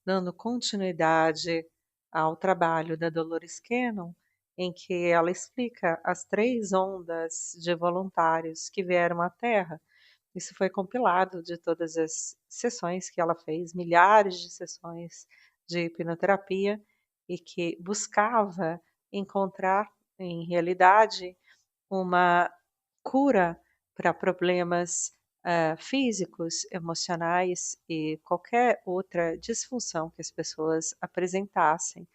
dando continuidade ao trabalho da Dolores Cannon, em que ela explica as 3 ondas de voluntários que vieram à Terra. Isso foi compilado de todas as sessões que ela fez, milhares de sessões de hipnoterapia, e que buscava encontrar, em realidade, uma cura para problemas, físicos, emocionais e qualquer outra disfunção que as pessoas apresentassem.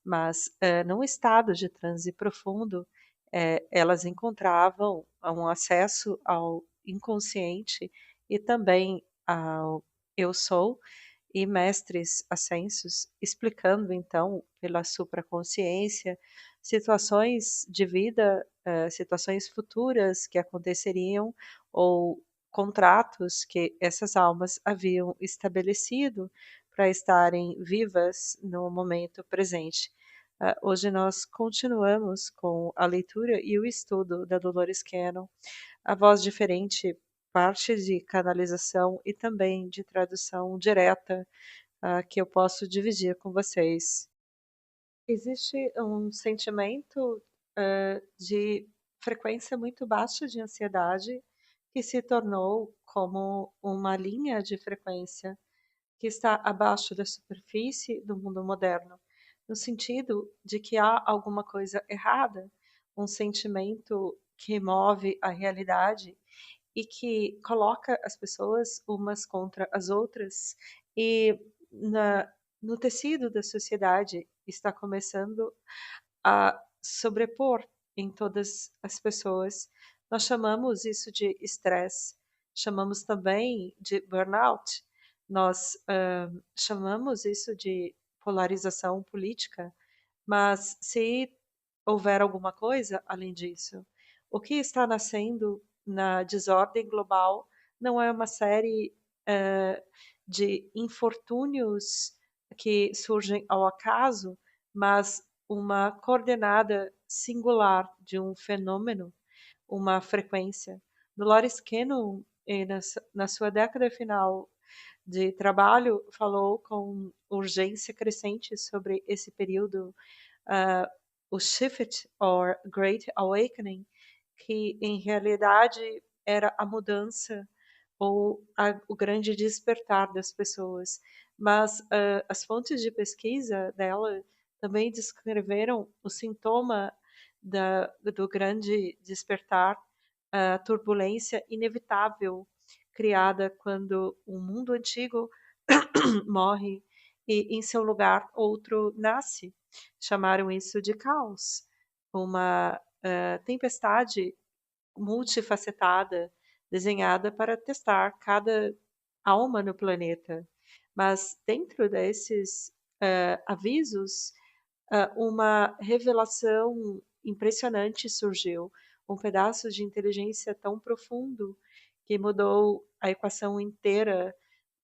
Mas, num estado de transe profundo, elas encontravam um acesso ao inconsciente e também ao eu sou, e mestres ascensos explicando então pela supraconsciência situações de vida, situações futuras que aconteceriam ou contratos que essas almas haviam estabelecido para estarem vivas no momento presente. Hoje nós continuamos com a leitura e o estudo da Dolores Cannon, a voz diferente, parte de canalização e também de tradução direta, que eu posso dividir com vocês. Existe um sentimento, de frequência muito baixa de ansiedade, que se tornou como uma linha de frequência que está abaixo da superfície do mundo moderno, no sentido de que há alguma coisa errada, um sentimento que move a realidade e que coloca as pessoas umas contra as outras, e na no tecido da sociedade está começando a sobrepor em todas as pessoas. Nós chamamos isso de estresse, chamamos também de burnout, nós chamamos isso de polarização política, mas se houver alguma coisa além disso, o que está nascendo na desordem global não é uma série de infortúnios que surgem ao acaso, mas uma coordenada singular de um fenômeno, uma frequência. Dolores Cannon, na sua década final de trabalho, falou com urgência crescente sobre esse período, uh, o Shift or Great Awakening, que em realidade era a mudança ou o grande despertar das pessoas. Mas as fontes de pesquisa dela também descreveram o sintoma do grande despertar, a turbulência inevitável criada quando um mundo antigo morre e em seu lugar outro nasce. Chamaram isso de caos, uma tempestade multifacetada desenhada para testar cada alma no planeta. Mas dentro desses avisos, uma revelação impressionante surgiu, um pedaço de inteligência tão profundo que mudou a equação inteira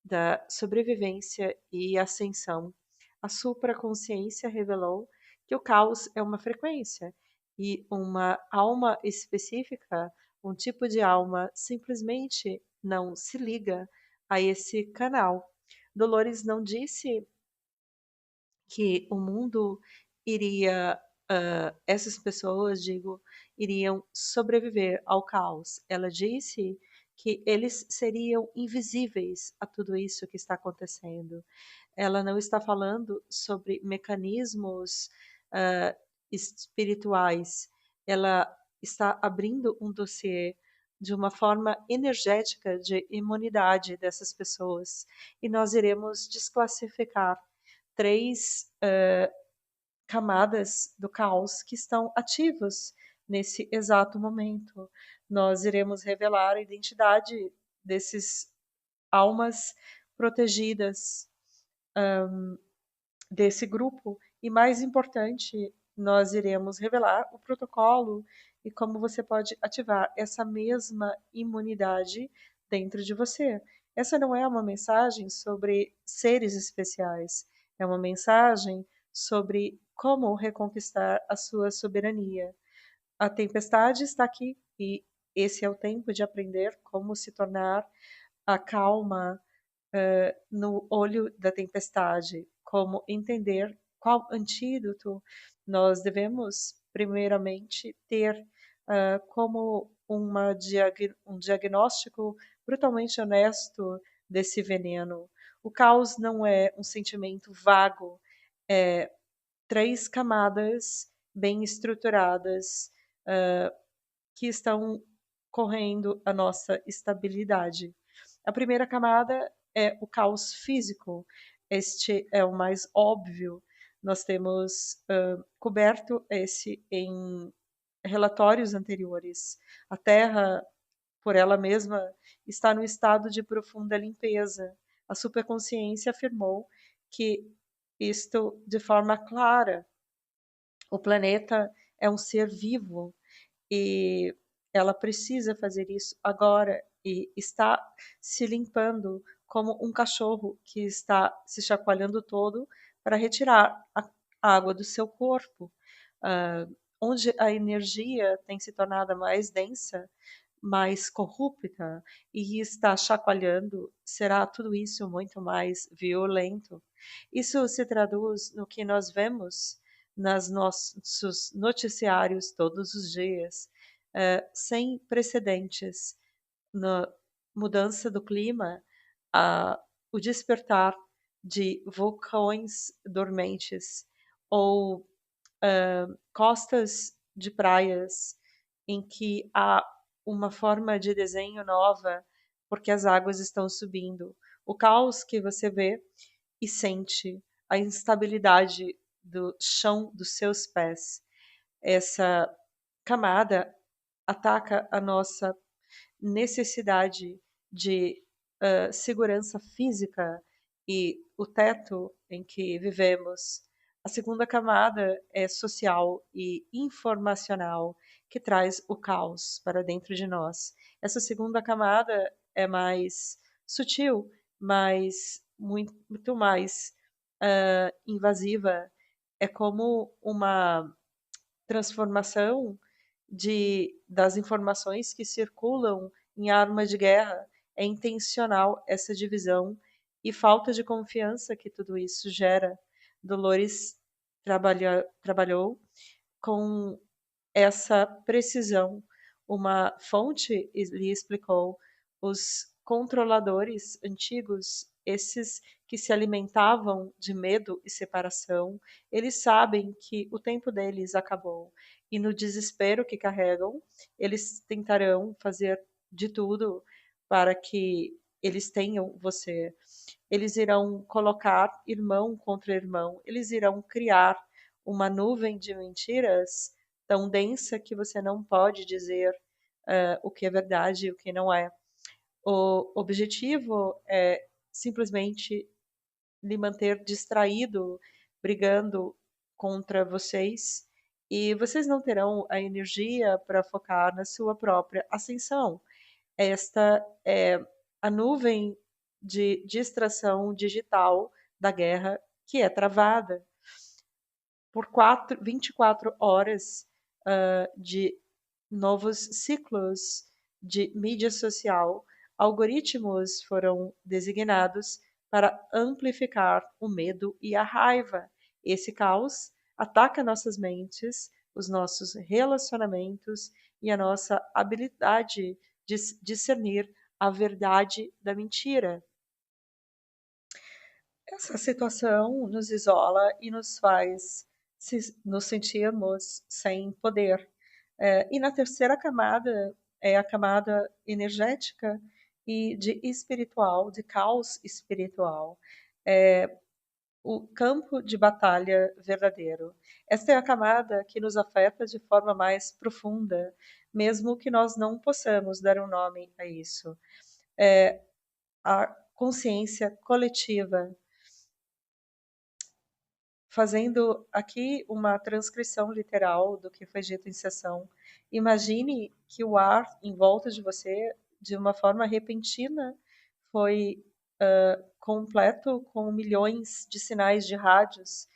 da sobrevivência e ascensão. A supraconsciência revelou que o caos é uma frequência e uma alma específica, um tipo de alma, simplesmente não se liga a esse canal. Dolores não disse que o mundo iria, essas pessoas, digo, iriam sobreviver ao caos. Ela disse que eles seriam invisíveis a tudo isso que está acontecendo. Ela não está falando sobre mecanismos ah, espirituais. Ela está abrindo um dossiê de uma forma energética de imunidade dessas pessoas, e nós iremos desclassificar 3 camadas do caos que estão ativas nesse exato momento. Nós iremos revelar a identidade desses almas protegidas desse grupo e, mais importante, nós iremos revelar o protocolo e como você pode ativar essa mesma imunidade dentro de você. Essa não é uma mensagem sobre seres especiais, é uma mensagem sobre como reconquistar a sua soberania. A tempestade está aqui e esse é o tempo de aprender como se tornar a calma, no olho da tempestade, como entender qual antídoto nós devemos primeiramente ter, como um diagnóstico brutalmente honesto desse veneno. O caos não é um sentimento vago, é 3 camadas bem estruturadas, que estão correndo a nossa estabilidade. A primeira camada é o caos físico. Este é o mais óbvio. Nós temos coberto esse em relatórios anteriores. A Terra, por ela mesma, está no estado de profunda limpeza. A superconsciência afirmou que isto de forma clara. O planeta é um ser vivo e ela precisa fazer isso agora e está se limpando como um cachorro que está se chacoalhando todo para retirar a água do seu corpo. Ah, onde a energia tem se tornado mais densa, mais corrupta e está chacoalhando, será tudo isso muito mais violento. Isso se traduz no que nós vemos nas nossos noticiários todos os dias, sem precedentes na mudança do clima, a, o despertar de vulcões dormentes ou costas de praias em que há uma forma de desenho nova porque as águas estão subindo. O caos que você vê e sente, a instabilidade do chão dos seus pés. Essa camada ataca a nossa necessidade de segurança física e o teto em que vivemos. A segunda camada é social e informacional, que traz o caos para dentro de nós. Essa segunda camada é mais sutil, mas muito mais invasiva. É como uma transformação das informações que circulam em armas de guerra. É intencional essa divisão e falta de confiança que tudo isso gera. Dolores trabalhou com essa precisão. Uma fonte lhe explicou: os controladores antigos, esses que se alimentavam de medo e separação, eles sabem que o tempo deles acabou e no desespero que carregam, eles tentarão fazer de tudo para que eles tenham você. Eles irão colocar irmão contra irmão, eles irão criar uma nuvem de mentiras tão densa que você não pode dizer o que é verdade e o que não é. O objetivo é simplesmente lhe manter distraído, brigando contra vocês, e vocês não terão a energia para focar na sua própria ascensão. Esta é a nuvem de distração digital da guerra que é travada por 24 horas de novos ciclos de mídia social. Algoritmos foram designados para amplificar o medo e a raiva. Esse caos ataca nossas mentes, os nossos relacionamentos e a nossa habilidade de discernir a verdade da mentira. Essa situação nos isola e nos faz nos sentirmos sem poder. E na terceira camada é a camada energética e de espiritual, de caos espiritual. É o campo de batalha verdadeiro. Esta é a camada que nos afeta de forma mais profunda, mesmo que nós não possamos dar um nome a isso. É a consciência coletiva. Fazendo aqui uma transcrição literal do que foi dito em sessão, imagine que o ar em volta de você, de uma forma repentina, foi completo com milhões de sinais de rádios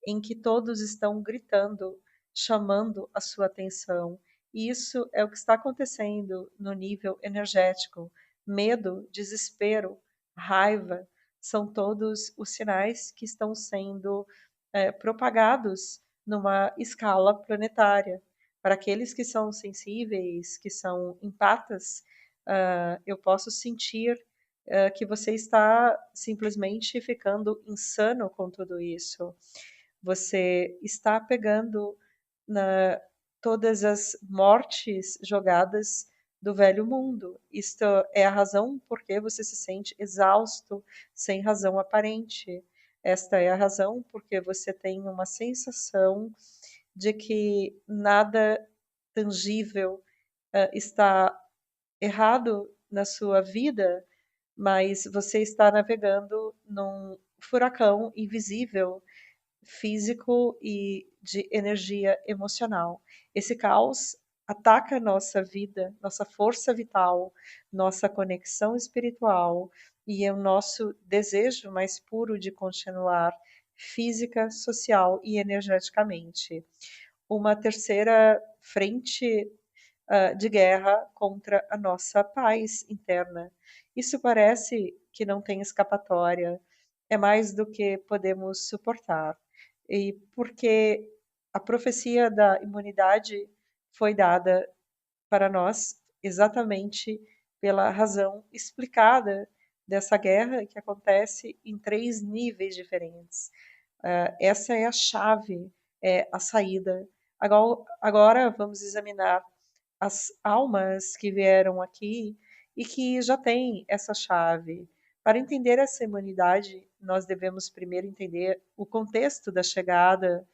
em que todos estão gritando, chamando a sua atenção. E isso é o que está acontecendo no nível energético. Medo, desespero, raiva, são todos os sinais que estão sendo propagados numa escala planetária. Para aqueles que são sensíveis, que são empatas, eu posso sentir que você está simplesmente ficando insano com tudo isso. Você está pegando na todas as mortes jogadas do velho mundo. Isto é a razão por que você se sente exausto sem razão aparente. Esta é a razão porque você tem uma sensação de que nada tangível está errado na sua vida, mas você está navegando num furacão invisível, físico e de energia emocional. Esse caos ataca nossa vida, nossa força vital, nossa conexão espiritual e é o nosso desejo mais puro de continuar física, social e energeticamente. Uma terceira frente de guerra contra a nossa paz interna. Isso parece que não tem escapatória, é mais do que podemos suportar. E porque a profecia da imunidade foi dada para nós exatamente pela razão explicada dessa guerra que acontece em três níveis diferentes. Essa é a chave, é a saída. Agora vamos examinar as almas que vieram aqui e que já têm essa chave. Para entender essa imunidade, nós devemos primeiro entender o contexto da chegada,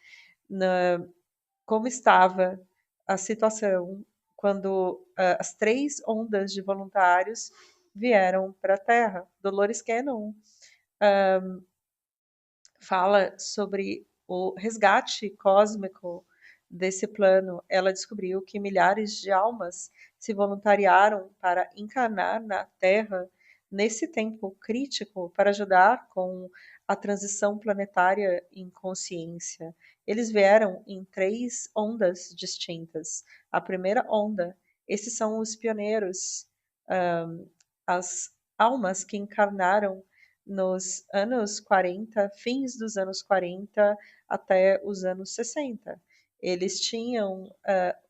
como estava a situação quando as três ondas de voluntários vieram para a Terra. Dolores Cannon fala sobre o resgate cósmico desse plano. Ela descobriu que milhares de almas se voluntariaram para encarnar na Terra nesse tempo crítico para ajudar com a transição planetária em consciência. Eles vieram em três ondas distintas. A primeira onda, esses são os pioneiros, as almas que encarnaram nos anos 40, fins dos anos 40 até os anos 60. Eles tinham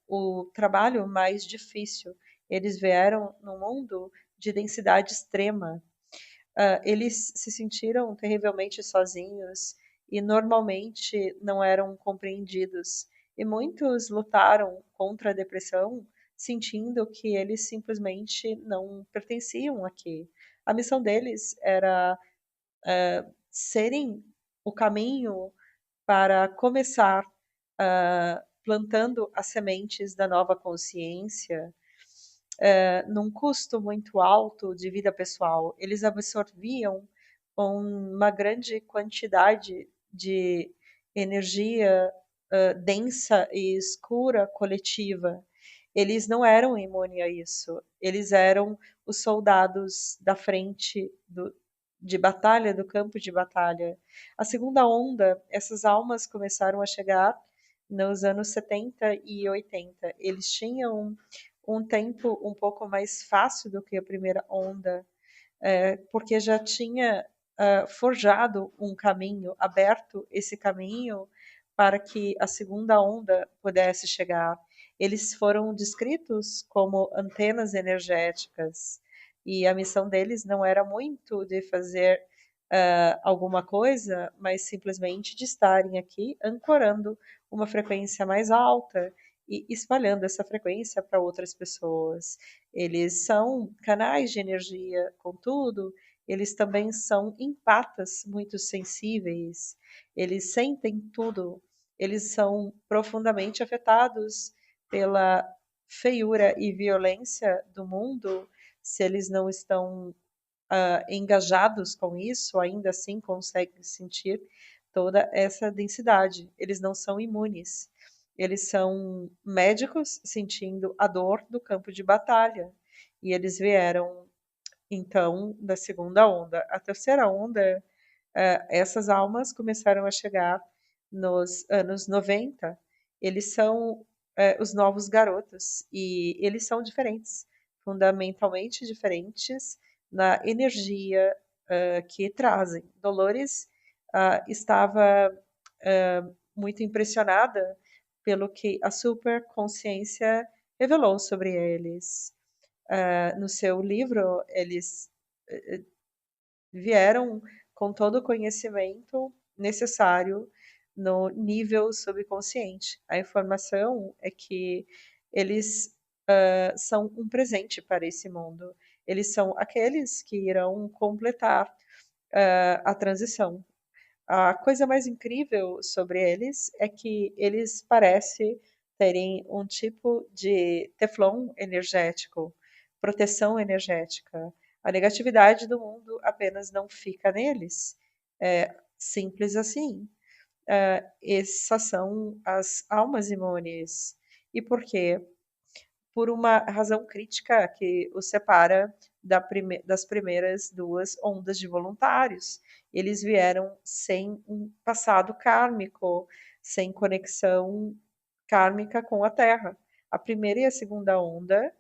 o trabalho mais difícil. Eles vieram num mundo de densidade extrema. Eles se sentiram terrivelmente sozinhos e normalmente não eram compreendidos. E muitos lutaram contra a depressão, sentindo que eles simplesmente não pertenciam aqui. A missão deles era serem o caminho para começar plantando as sementes da nova consciência num custo muito alto de vida pessoal. Eles absorviam uma grande quantidade de energia densa e escura coletiva. Eles não eram imunes a isso. Eles eram os soldados da frente de batalha, do campo de batalha. A segunda onda, essas almas começaram a chegar nos anos 70 e 80. Eles tinham um tempo um pouco mais fácil do que a primeira onda, porque já tinha forjado um caminho, aberto esse caminho para que a segunda onda pudesse chegar. Eles foram descritos como antenas energéticas e a missão deles não era muito de fazer alguma coisa, mas simplesmente de estarem aqui ancorando uma frequência mais alta e espalhando essa frequência para outras pessoas. Eles são canais de energia, contudo, eles também são empatas muito sensíveis. Eles sentem tudo. Eles são profundamente afetados pela feiura e violência do mundo. Se eles não estão engajados com isso, ainda assim conseguem sentir toda essa densidade. Eles não são imunes. Eles são médicos sentindo a dor do campo de batalha. E eles vieram, então, da segunda onda. A terceira onda, essas almas começaram a chegar nos anos 90. Eles são os novos garotos. E eles são diferentes, fundamentalmente diferentes na energia, que trazem. Dolores estava muito impressionada pelo que a superconsciência revelou sobre eles. No seu livro, eles vieram com todo o conhecimento necessário no nível subconsciente. A informação é que eles são um presente para esse mundo. Eles são aqueles que irão completar a transição. A coisa mais incrível sobre eles é que eles parecem terem um tipo de teflon energético, proteção energética. A negatividade do mundo apenas não fica neles. É simples assim. Essas são as almas imunes. E por quê? Por uma razão crítica que os separa das primeiras duas ondas de voluntários. Eles vieram sem um passado kármico, sem conexão kármica com a Terra. A primeira e a segunda onda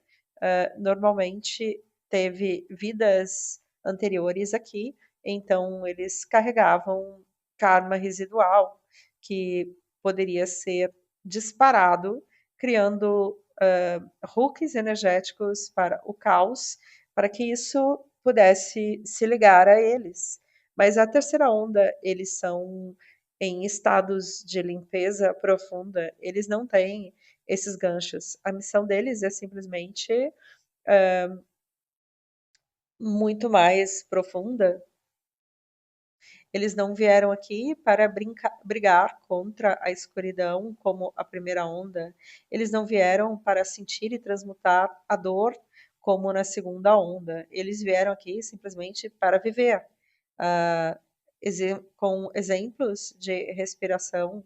normalmente teve vidas anteriores aqui, então eles carregavam karma residual que poderia ser disparado, criando hooks energéticos para o caos, para que isso pudesse se ligar a eles. Mas a terceira onda, eles são em estados de limpeza profunda, eles não têm esses ganchos. A missão deles é simplesmente muito mais profunda. Eles não vieram aqui para brigar contra a escuridão como a primeira onda. Eles não vieram para sentir e transmutar a dor como na segunda onda. Eles vieram aqui simplesmente para viver. Ah, com exemplos de respiração,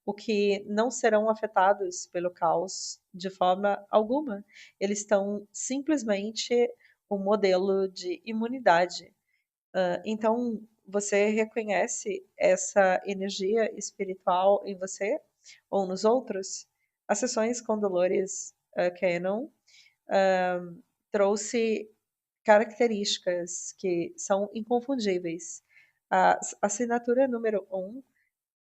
o que não serão afetados pelo caos de forma alguma. Eles estão simplesmente um modelo de imunidade. Então, você reconhece essa energia espiritual em você ou nos outros? As sessões com Dolores Cannon trouxe características que são inconfundíveis. A assinatura número 1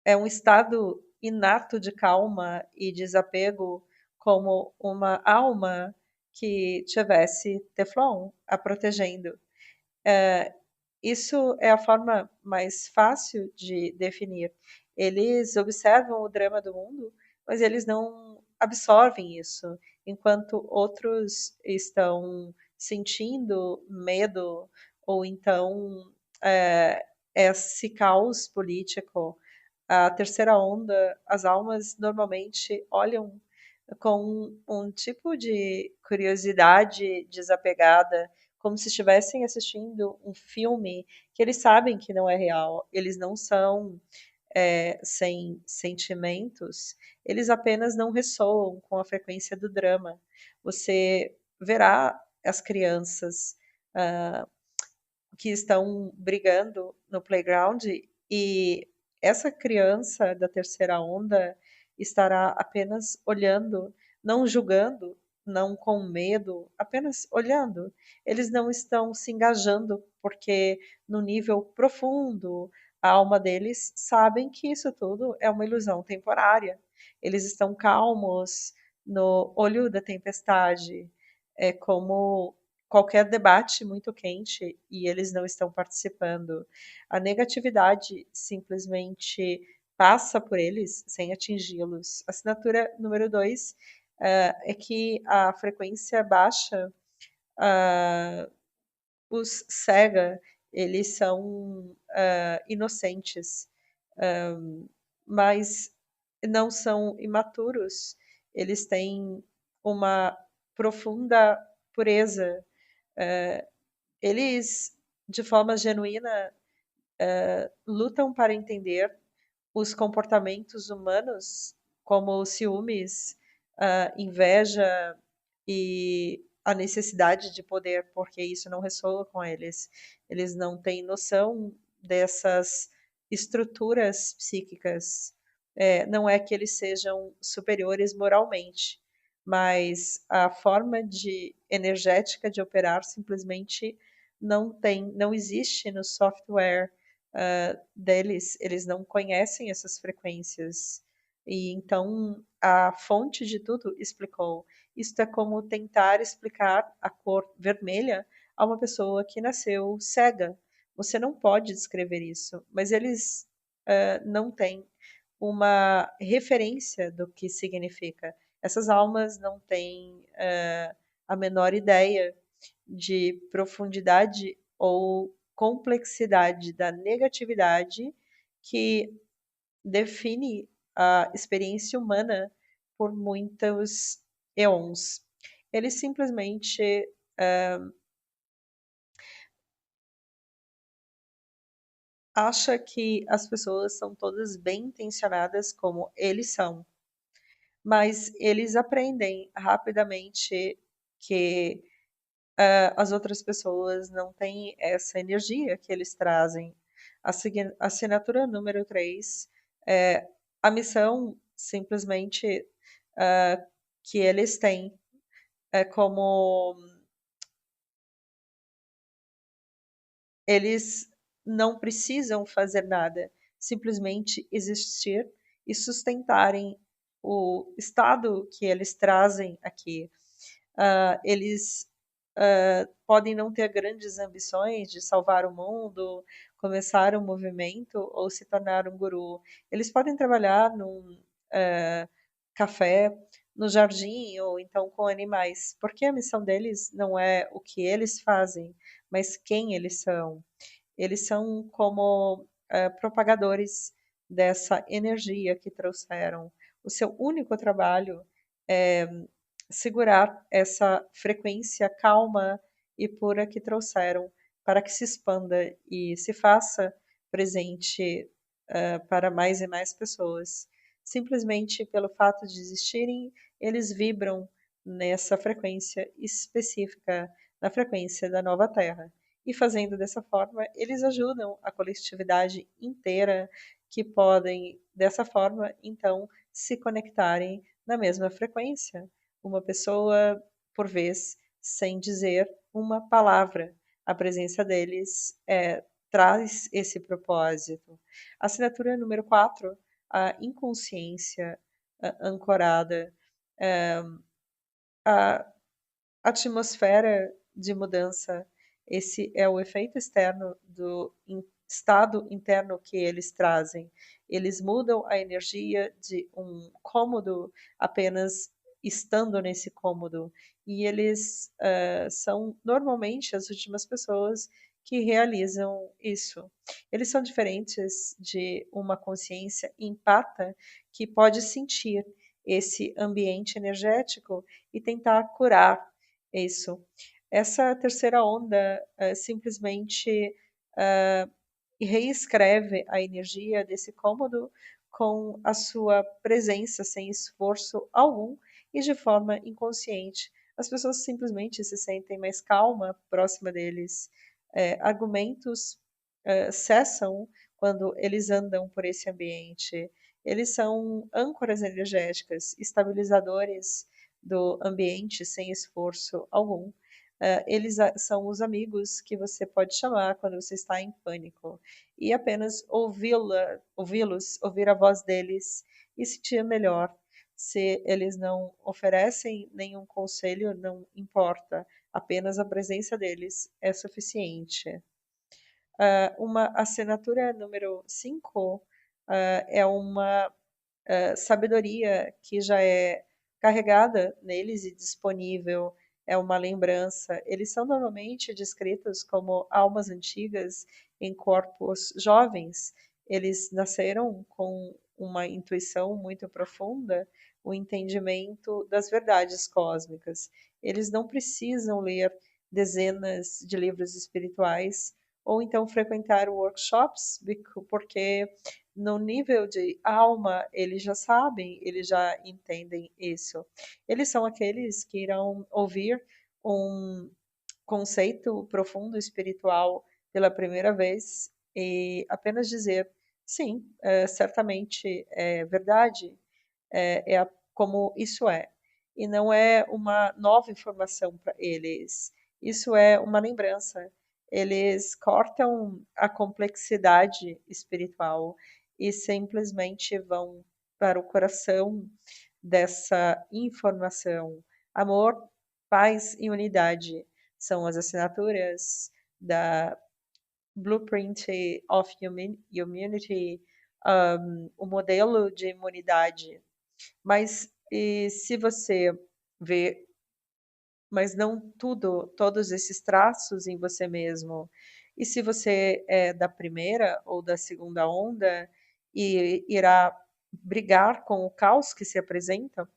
é um estado inato de calma e desapego, como uma alma que tivesse Teflon a protegendo. Isso é a forma mais fácil de definir. Eles observam o drama do mundo, mas eles não absorvem isso, enquanto outros estão sentindo medo ou então é, esse caos político. A terceira onda, as almas normalmente olham com um tipo de curiosidade desapegada, como se estivessem assistindo um filme que eles sabem que não é real. Eles não são sem sentimentos, eles apenas não ressoam com a frequência do drama. Você verá as crianças que estão brigando no playground e essa criança da terceira onda estará apenas olhando, não julgando, não com medo, apenas olhando. Eles não estão se engajando porque no nível profundo a alma deles sabem que isso tudo é uma ilusão temporária. Eles estão calmos no olho da tempestade. É como qualquer debate muito quente e eles não estão participando. A negatividade simplesmente passa por eles sem atingi-los. Assinatura número 2 é que a frequência baixa os cega, eles são inocentes, mas não são imaturos, eles têm uma profunda pureza. Eles, de forma genuína, lutam para entender os comportamentos humanos, como ciúmes, inveja e a necessidade de poder, porque isso não ressoa com eles. Eles não têm noção dessas estruturas psíquicas. Não é que eles sejam superiores moralmente, mas a forma de energética de operar simplesmente não existe no software deles, eles não conhecem essas frequências. E então a fonte de tudo explicou. Isto é como tentar explicar a cor vermelha a uma pessoa que nasceu cega. Você não pode descrever isso, mas eles não têm uma referência do que significa. Essas almas não têm a menor ideia de profundidade ou complexidade da negatividade que define a experiência humana por muitos eons. Ele simplesmente acha que as pessoas são todas bem intencionadas como eles são, mas eles aprendem rapidamente que as outras pessoas não têm essa energia que eles trazem. Assinatura número 3 é a missão simplesmente que eles têm. É como eles não precisam fazer nada, simplesmente existir e sustentarem o estado que eles trazem aqui. Eles podem não ter grandes ambições de salvar o mundo, começar um movimento ou se tornar um guru. Eles podem trabalhar num café, no jardim ou então com animais, porque a missão deles não é o que eles fazem, mas quem eles são. Eles são como propagadores dessa energia que trouxeram. O seu único trabalho é segurar essa frequência calma e pura que trouxeram para que se expanda e se faça presente para mais e mais pessoas. Simplesmente pelo fato de existirem, eles vibram nessa frequência específica, na frequência da nova Terra. E fazendo dessa forma, eles ajudam a coletividade inteira, que podem, dessa forma, então, se conectarem na mesma frequência. Uma pessoa por vez, sem dizer uma palavra. A presença deles traz esse propósito. Assinatura número 4, a inconsciência ancorada. A atmosfera de mudança, esse é o efeito externo do estado interno que eles trazem. Eles mudam a energia de um cômodo apenas estando nesse cômodo. E eles são normalmente as últimas pessoas que realizam isso. Eles são diferentes de uma consciência empata que pode sentir esse ambiente energético e tentar curar isso. Essa terceira onda simplesmente reescreve a energia desse cômodo com a sua presença sem esforço algum e de forma inconsciente. As pessoas simplesmente se sentem mais calma próxima deles. Argumentos cessam quando eles andam por esse ambiente. Eles são âncoras energéticas, estabilizadores do ambiente sem esforço algum. Eles são os amigos que você pode chamar quando você está em pânico. E apenas ouvi-los, ouvir a voz deles e sentir melhor. Se eles não oferecem nenhum conselho, não importa. Apenas a presença deles é suficiente. Uma assinatura número 5 é uma sabedoria que já é carregada neles e disponível, é uma lembrança. Eles são normalmente descritos como almas antigas em corpos jovens. Eles nasceram com uma intuição muito profunda, o entendimento das verdades cósmicas. Eles não precisam ler dezenas de livros espirituais ou então frequentar workshops, porque no nível de alma, eles já sabem, eles já entendem isso. Eles são aqueles que irão ouvir um conceito profundo espiritual pela primeira vez e apenas dizer, sim, certamente é verdade, como isso é. E não é uma nova informação para eles. Isso é uma lembrança. eles cortam a complexidade espiritual e simplesmente vão para o coração dessa informação. Amor, paz e unidade são as assinaturas da Blueprint of Humanity, o modelo de imunidade. Mas e se você vê, mas não todos esses traços em você mesmo, e se você é da primeira ou da segunda onda e irá brigar com o caos que se apresenta,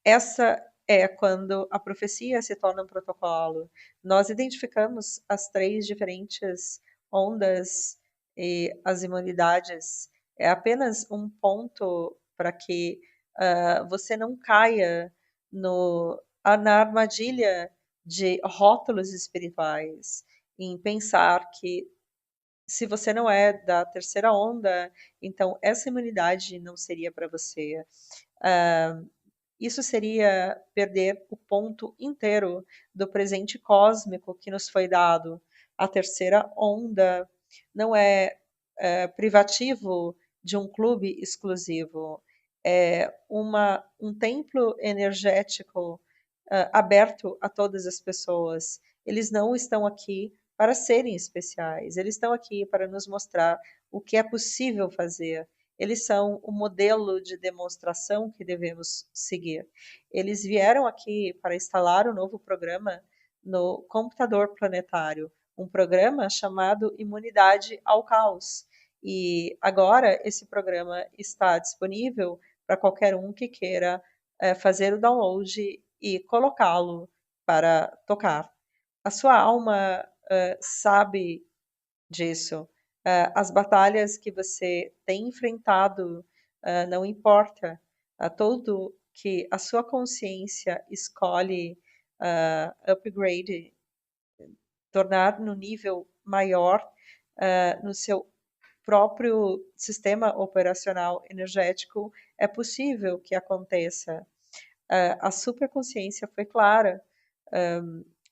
essa é quando a profecia se torna um protocolo. Nós identificamos as três diferentes ondas e as imunidades. É apenas um ponto para que você não caia na armadilha de rótulos espirituais, em pensar que se você não é da terceira onda, então essa imunidade não seria para você. Isso seria perder o ponto inteiro do presente cósmico que nos foi dado. A terceira onda não é privativo de um clube exclusivo, é um templo energético aberto a todas as pessoas. Eles não estão aqui para serem especiais, eles estão aqui para nos mostrar o que é possível fazer. Eles são o modelo de demonstração que devemos seguir. Eles vieram aqui para instalar um novo programa no computador planetário, um programa chamado Imunidade ao Caos. E agora esse programa está disponível para qualquer um que queira fazer o download e colocá-lo para tocar. A sua alma sabe disso. As batalhas que você tem enfrentado, não importa. Todo que a sua consciência escolhe upgrade, tornar no nível maior no seu próprio sistema operacional energético, é possível que aconteça. A superconsciência foi clara.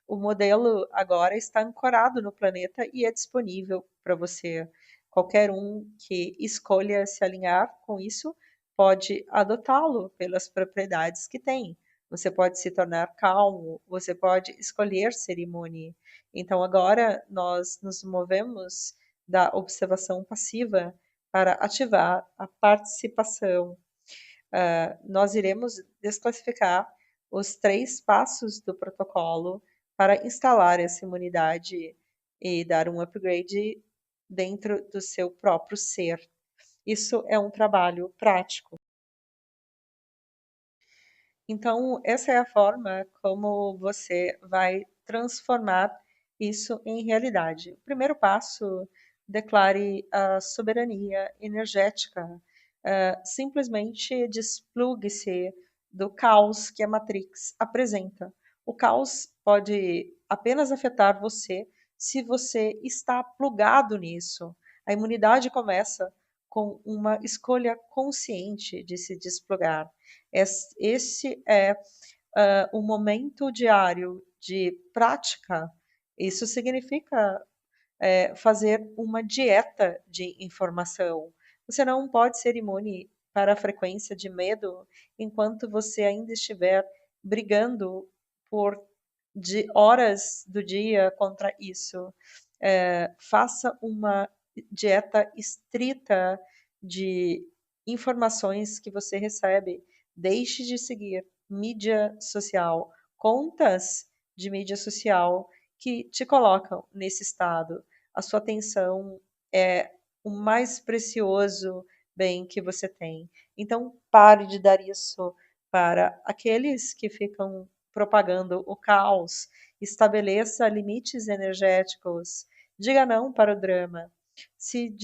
O modelo agora está ancorado no planeta e é disponível para você. Qualquer um que escolha se alinhar com isso pode adotá-lo pelas propriedades que tem. Você pode se tornar calmo, você pode escolher ser imune. Então agora nós nos movemos da observação passiva para ativar a participação. Nós iremos desclassificar os 3 passos do protocolo para instalar essa imunidade e dar um upgrade dentro do seu próprio ser. Isso é um trabalho prático. Então, essa é a forma como você vai transformar isso em realidade. O primeiro passo, declare a soberania energética. Simplesmente desplugue-se do caos que a Matrix apresenta. O caos pode apenas afetar você se você está plugado nisso. A imunidade começa com uma escolha consciente de se desplugar. Esse é o momento diário de prática. Isso significa fazer uma dieta de informação. Você não pode ser imune para a frequência de medo enquanto você ainda estiver brigando por horas do dia contra isso. Faça uma dieta estrita de informações que você recebe. Deixe de seguir mídia social, contas de mídia social que te colocam nesse estado. A sua atenção é o mais precioso bem que você tem. Então, pare de dar isso para aqueles que ficam propagando o caos. Estabeleça limites energéticos. Diga não para o drama. Se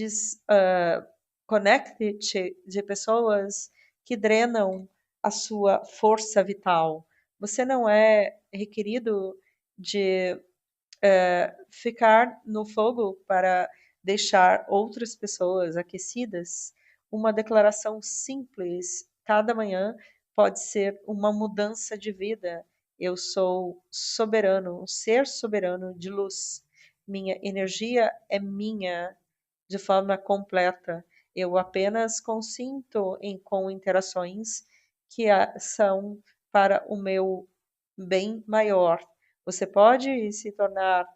conecte de pessoas que drenam a sua força vital. Você não é requerido de ficar no fogo para deixar outras pessoas aquecidas. Uma declaração simples cada manhã pode ser uma mudança de vida Eu sou soberano, um ser soberano de luz. Minha energia é minha de forma completa. Eu apenas consinto com interações que são para o meu bem maior. Você pode se tornar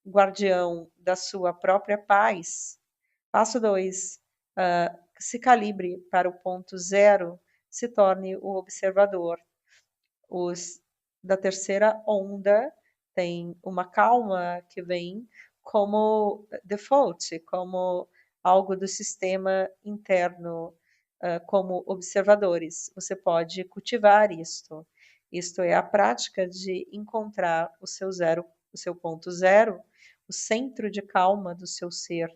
guardião da sua própria paz. Passo 2. Se calibre para o ponto zero, se torne o observador. Os da terceira onda têm uma calma que vem como default, como algo do sistema interno, como observadores. Você pode cultivar isto. Isto é a prática de encontrar o seu zero, o seu ponto zero, o centro de calma do seu ser,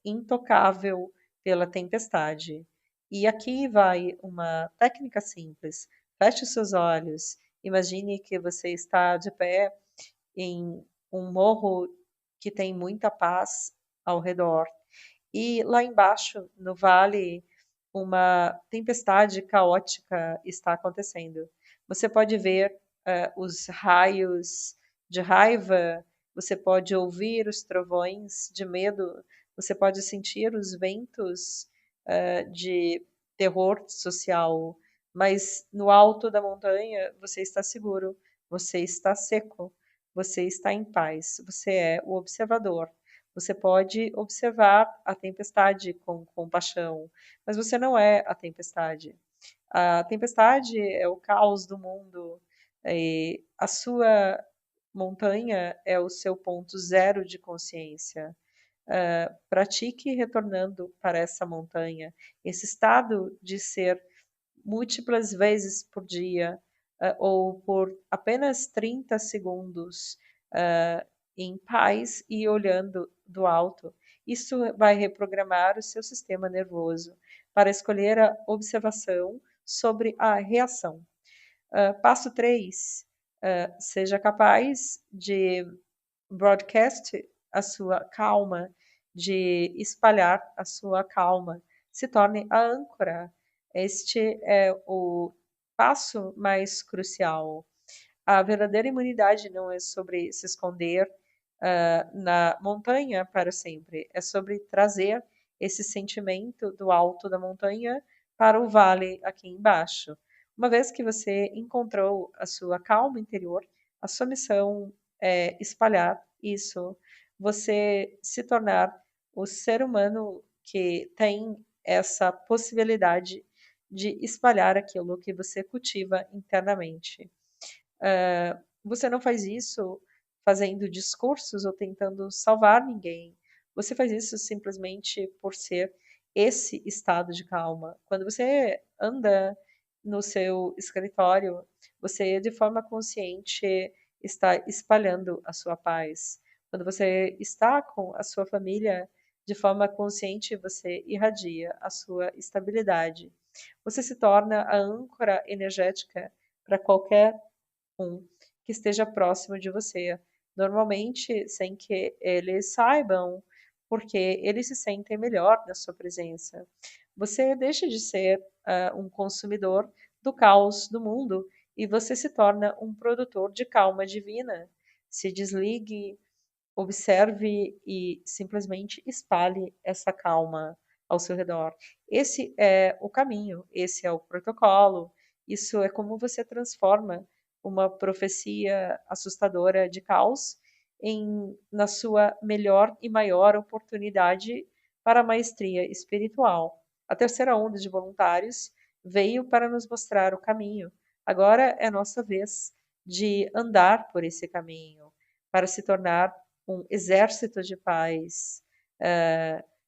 intocável pela tempestade. E aqui vai uma técnica simples. Feche os seus olhos. Imagine que você está de pé em um morro que tem muita paz ao redor. E lá embaixo, no vale, uma tempestade caótica está acontecendo. Você pode ver os raios de raiva, você pode ouvir os trovões de medo, você pode sentir os ventos de terror social, mas no alto da montanha você está seguro, você está seco, você está em paz, você é o observador. Você pode observar a tempestade com compaixão, mas você não é a tempestade. A tempestade é o caos do mundo, e a sua montanha é o seu ponto zero de consciência. Pratique retornando para essa montanha, esse estado de ser múltiplas vezes por dia, ou por apenas 30 segundos, em paz e olhando do alto. Isso vai reprogramar o seu sistema nervoso para escolher a observação sobre a reação. Passo 3, seja capaz de broadcast a sua calma, de espalhar a sua calma. Se torne a âncora. Este é o passo mais crucial. A verdadeira imunidade não é sobre se esconder na montanha para sempre, é sobre trazer esse sentimento do alto da montanha para o vale aqui embaixo. Uma vez que você encontrou a sua calma interior, a sua missão é espalhar isso, você se tornar o ser humano que tem essa possibilidade de espalhar aquilo que você cultiva internamente. Você não faz isso fazendo discursos ou tentando salvar ninguém. Você faz isso simplesmente por ser esse estado de calma. Quando você anda no seu escritório, você de forma consciente está espalhando a sua paz. Quando você está com a sua família, de forma consciente você irradia a sua estabilidade. Você se torna a âncora energética para qualquer um que esteja próximo de você, normalmente sem que eles saibam, porque eles se sentem melhor na sua presença. Você deixa de ser um consumidor do caos do mundo e você se torna um produtor de calma divina. Se desligue, observe e simplesmente espalhe essa calma ao seu redor. Esse é o caminho, esse é o protocolo, isso é como você transforma uma profecia assustadora de caos na sua melhor e maior oportunidade para a maestria espiritual. A terceira onda de voluntários veio para nos mostrar o caminho. Agora é nossa vez de andar por esse caminho, para se tornar um exército de paz,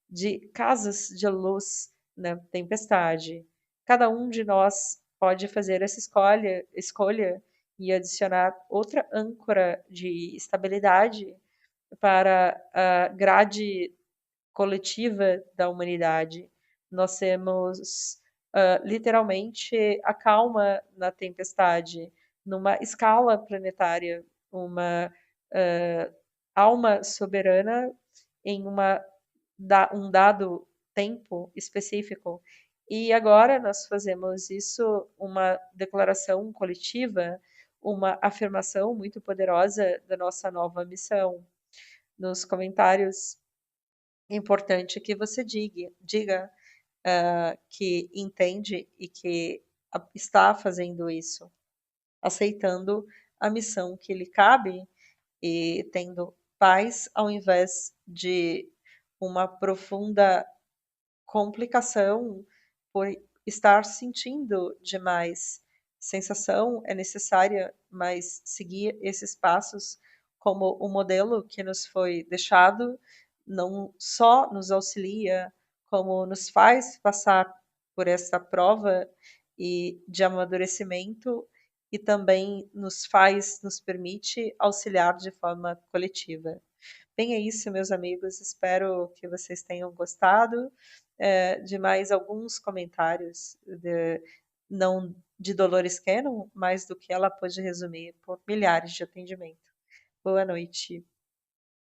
de casas de luz na tempestade. Cada um de nós pode fazer essa escolha e adicionar outra âncora de estabilidade para a grade coletiva da humanidade. Nós temos literalmente a calma na tempestade, numa escala planetária, uma alma soberana em um dado tempo específico. E agora nós fazemos isso, uma declaração coletiva, uma afirmação muito poderosa da nossa nova missão. Nos comentários, é importante que você diga que entende e que está fazendo isso, aceitando a missão que lhe cabe e tendo paz ao invés de uma profunda complicação por estar sentindo demais. Sensação é necessária, mas seguir esses passos como o modelo que nos foi deixado não só nos auxilia, como nos faz passar por essa prova e de amadurecimento e também nos permite auxiliar de forma coletiva. Bem, é isso, meus amigos. Espero que vocês tenham gostado de mais alguns comentários, não de Dolores Cannon, mas do que ela pôde resumir por milhares de atendimento. Boa noite.